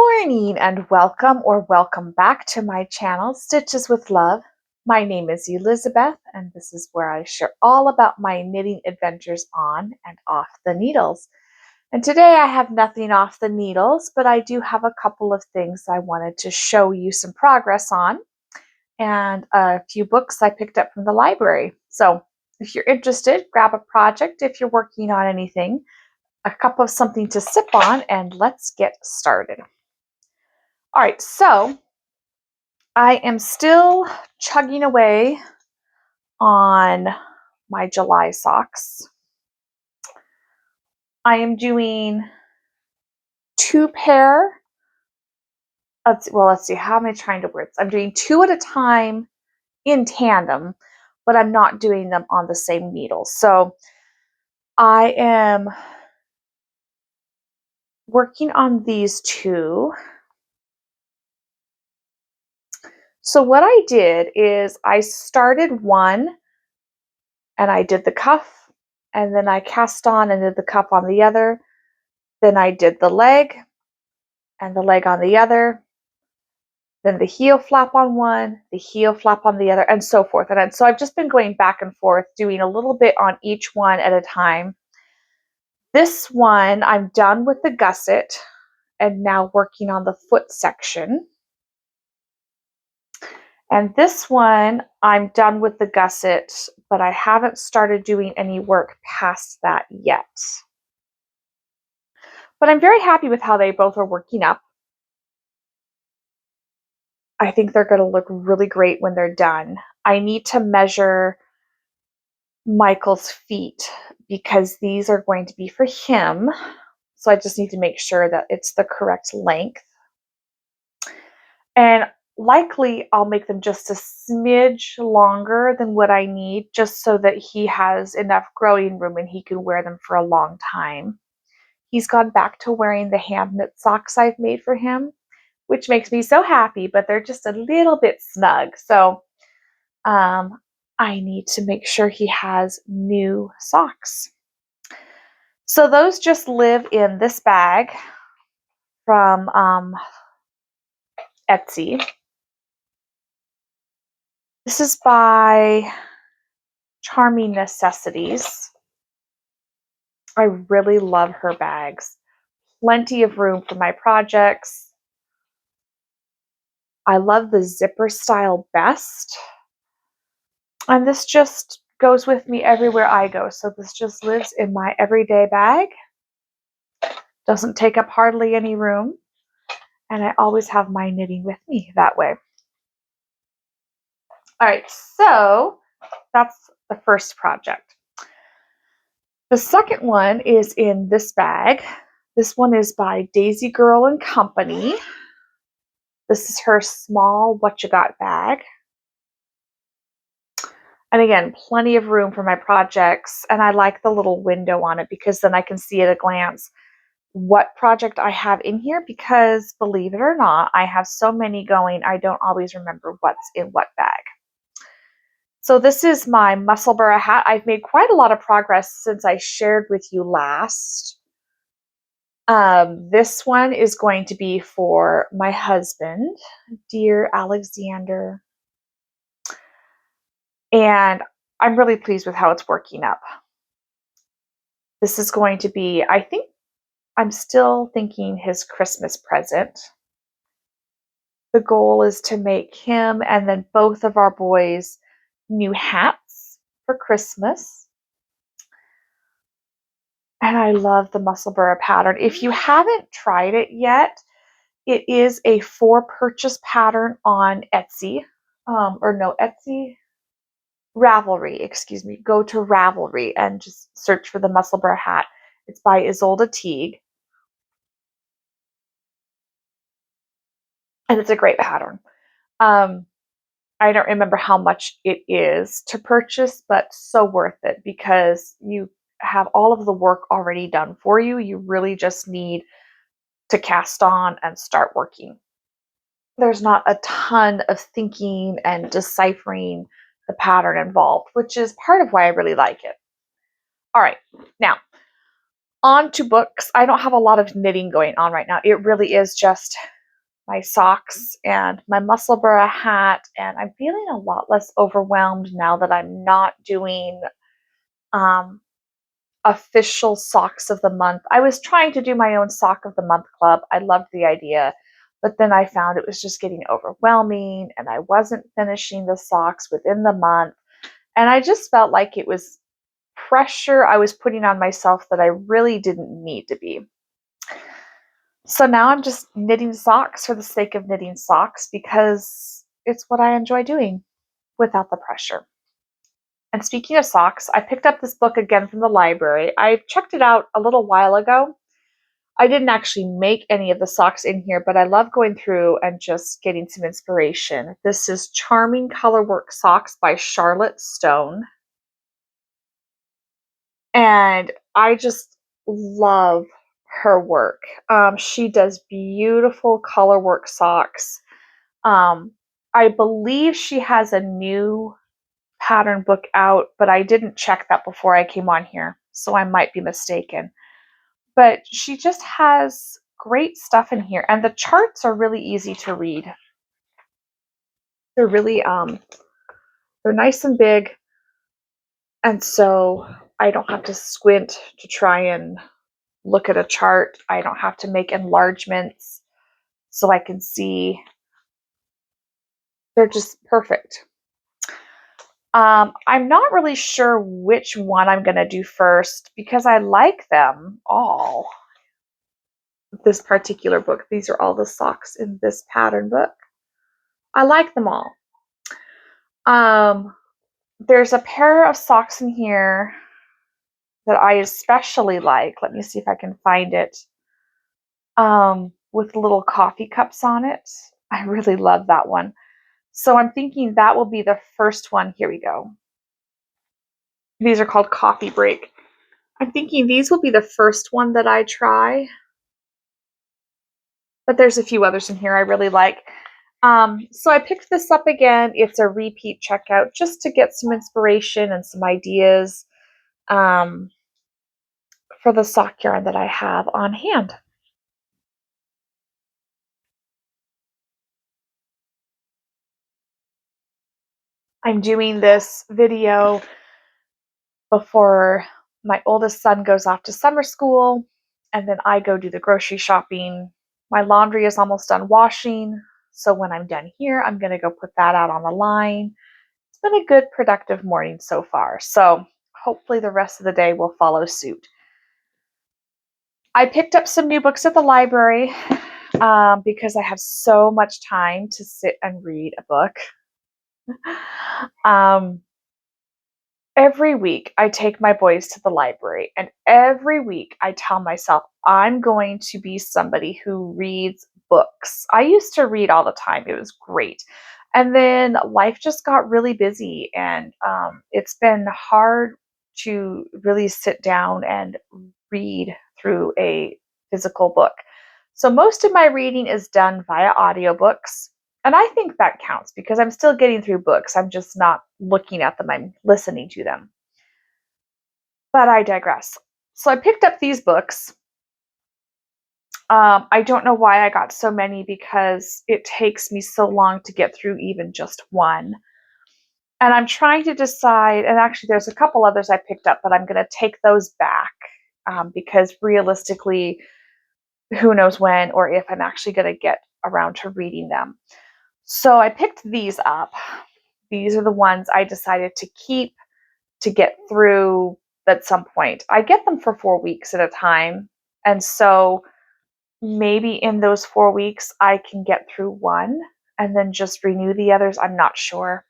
morning and welcome back to my channel, Stitches with Love. My name is Elizabeth and this is where I share all about my knitting adventures on and off the needles. And today I have nothing off the needles, but I do have a couple of things I wanted to show you some progress on and a few books I picked up from the library. So if you're interested, grab a project if you're working on anything, a cup of something to sip on, and let's get started. All right, so I am still chugging away on my July socks. I am doing two pair. Let's see, how am I trying to word this? I'm doing two at a time in tandem, but I'm not doing them on the same needle. So I am working on these two. So what I did is I started one and I did the cuff, and then I cast on and did the cuff on the other. Then I did the leg and the leg on the other, then the heel flap on one, the heel flap on the other, and so forth. And so I've just been going back and forth, doing a little bit on each one at a time. This one, I'm done with the gusset and now working on the foot section. And this one, I'm done with the gusset, but I haven't started doing any work past that yet. But I'm very happy with how they both are working up. I think they're going to look really great when they're done. I need to measure Michael's feet because these are going to be for him. So I just need to make sure that it's the correct length. And likely I'll make them just a smidge longer than what I need, just so that he has enough growing room and he can wear them for a long time. He's gone back to wearing the hand knit socks I've made for him, which makes me so happy, but they're just a little bit snug. So I need to make sure he has new socks. So those just live in this bag from Etsy. This is by Charming Necessities. I really love her bags. Plenty of room for my projects. I love the zipper style best. And this just goes with me everywhere I go. So this just lives in my everyday bag. Doesn't take up hardly any room. And I always have my knitting with me that way. All right, so that's the first project. The second one is in this bag. This one is by Daisy Girl and Company. This is her small What You Got bag. And again, plenty of room for my projects. And I like the little window on it because then I can see at a glance what project I have in here, because believe it or not, I have so many going, I don't always remember what's in what bag. So this is my Musselburgh hat. I've made quite a lot of progress since I shared with you last. This one is going to be for my husband, dear Alexander. And I'm really pleased with how it's working up. This is going to be, I think, I'm still thinking his Christmas present. The goal is to make him and then both of our boys new hats for Christmas. And I love the Musselburgh pattern. If you haven't tried it yet, it is a for purchase pattern on Etsy. Etsy? Ravelry, excuse me. Go to Ravelry and just search for the Musselburgh hat. It's by Isolde Teague. And it's a great pattern. I don't remember how much it is to purchase, but so worth it because you have all of the work already done for you. You really just need to cast on and start working. There's not a ton of thinking and deciphering the pattern involved, which is part of why I really like it. All right, now On to books. I don't have a lot of knitting going on right now. It really is just my socks and my Musselburgh hat, and I'm feeling a lot less overwhelmed now that I'm not doing um, official socks of the month. I was trying to do my own sock of the month club. I loved the idea, but then I found it was just getting overwhelming and I wasn't finishing the socks within the month. And I just felt like it was pressure I was putting on myself that I really didn't need to be. So now I'm just knitting socks for the sake of knitting socks because it's what I enjoy doing without the pressure. And speaking of socks, I picked up this book again from the library. I checked it out a little while ago. I didn't actually make any of the socks in here, but I love going through and just getting some inspiration. This is Charming Colorwork Socks by Charlotte Stone. And I just love her work. She does beautiful colorwork socks. Um, I believe she has a new pattern book out, but I didn't check that before I came on here, so I might be mistaken. But she just has great stuff in here, and the charts are really easy to read. They're really they're nice and big, and so I don't have to squint to try and look at a chart. I don't have to make enlargements so I can see. They're just perfect. I'm not really sure which one I'm going to do first because I like them all. This particular book, these are all the socks in this pattern book. I like them all. There's a pair of socks in here that I especially like. Let me see if I can find it. With little coffee cups on it. I really love that one. So I'm thinking that will be the first one. Here we go. These are called Coffee Break. I'm thinking these will be the first one that I try. But there's a few others in here I really like. So I picked this up again. It's a repeat checkout just to get some inspiration and some ideas for the sock yarn that I have on hand. I'm doing this video before my oldest son goes off to summer school, and then I go do the grocery shopping. My laundry is almost done washing, so when I'm done here, I'm going to go put that out on the line. It's been a good, productive morning so far, so hopefully the rest of the day will follow suit. I picked up some new books at the library because I have so much time to sit and read a book. Every week I take my boys to the library, and every week I tell myself I'm going to be somebody who reads books. I used to read all the time. It was great. And then life just got really busy, and it's been hard to really sit down and read through a physical book. So most of my reading is done via audiobooks. And I think that counts because I'm still getting through books. I'm just not looking at them, I'm listening to them. But I digress. So I picked up these books. I don't know why I got so many because it takes me so long to get through even just one. And I'm trying to decide, and actually, there's a couple others I picked up, but I'm going to take those back because realistically, who knows when or if I'm actually going to get around to reading them. So I picked these up. These are the ones I decided to keep to get through at some point. I get them for 4 weeks at a time. And so maybe in those 4 weeks, I can get through one and then just renew the others. I'm not sure.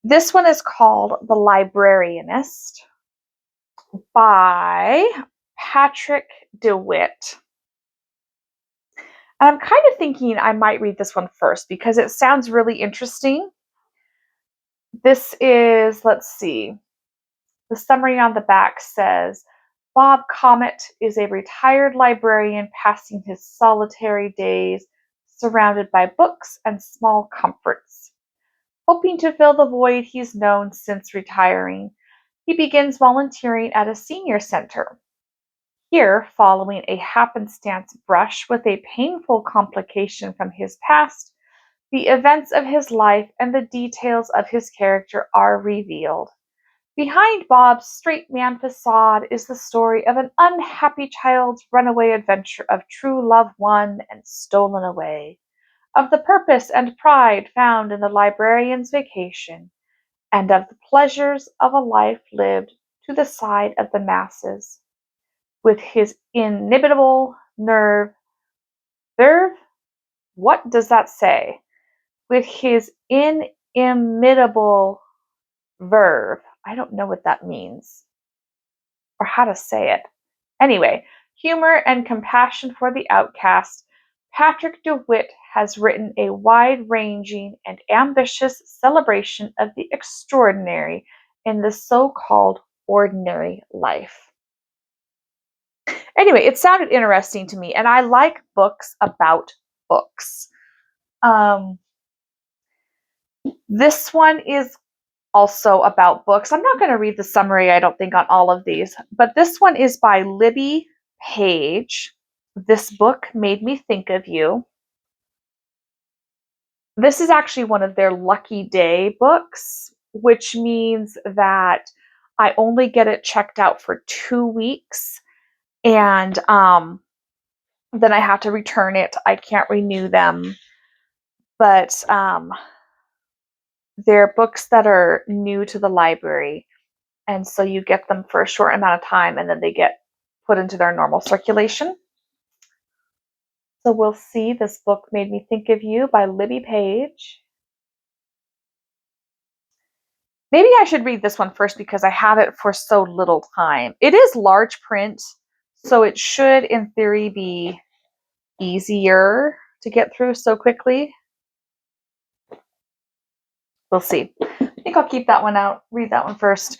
This one is called The Librarianist by Patrick DeWitt. And I'm kind of thinking I might read this one first because it sounds really interesting. This is, let's see, the summary on the back says, Bob Comet is a retired librarian passing his solitary days surrounded by books and small comforts. Hoping to fill the void he's known since retiring, he begins volunteering at a senior center. Here, following a happenstance brush with a painful complication from his past, the events of his life and the details of his character are revealed. Behind Bob's straight man facade is the story of an unhappy child's runaway adventure of true love won and stolen away, of the purpose and pride found in the librarian's vacation, and of the pleasures of a life lived to the side of the masses. With his inimitable verve, what does that say? With his inimitable verve. I don't know what that means or how to say it. Anyway, humor and compassion for the outcast, Patrick DeWitt has written a wide ranging and ambitious celebration of the extraordinary in the so called ordinary life. Anyway, it sounded interesting to me, and I like books about books. This one is also about books. I'm not going to read the summary, I don't think, on all of these, but this one is by Libby Page. This book made me think of you. This is actually one of their lucky day books, which means that I only get it checked out for 2 weeks, and then I have to return it. I can't renew them, but they're books that are new to the library. And so you get them for a short amount of time and then they get put into their normal circulation. So we'll see. This book made me think of you by Libby Page. Maybe I should read this one first because I have it for so little time. It is large print, so it should, in theory, be easier to get through so quickly. We'll see. I think I'll keep that one out, read that one first.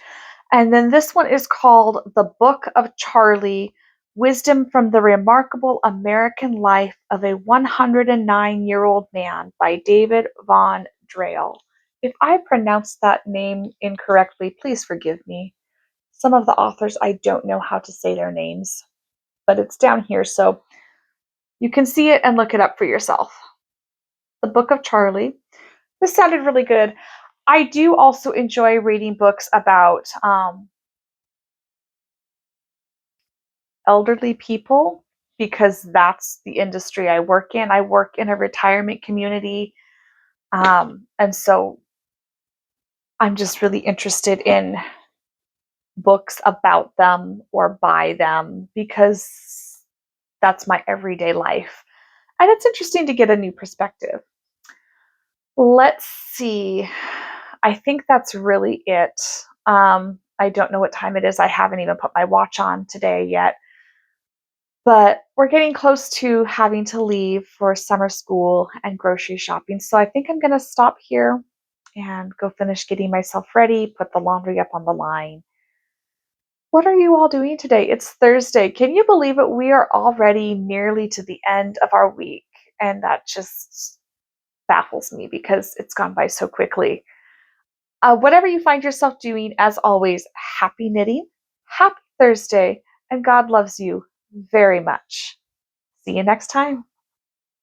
And then this one is called The Book of Charlie, Wisdom from the Remarkable American Life of a 109-year-old Man by David Von Drayle. If I pronounced that name incorrectly, please forgive me. Some of the authors, I don't know how to say their names, but it's down here, so you can see it and look it up for yourself. The Book of Charlie. This sounded really good. I do also enjoy reading books about elderly people because that's the industry I work in. I work in a retirement community. And so I'm just really interested in books about them or by them because that's my everyday life. And it's interesting to get a new perspective. Let's see. I think that's really it. I don't know what time it is. I haven't even put my watch on today yet. But we're getting close to having to leave for summer school and grocery shopping. So I think I'm going to stop here and go finish getting myself ready, put the laundry up on the line. What are you all doing today? It's Thursday. Can you believe it? We are already nearly to the end of our week. And that just baffles me because it's gone by so quickly. Whatever you find yourself doing, as always, happy knitting, happy Thursday, and God loves you very much. See you next time.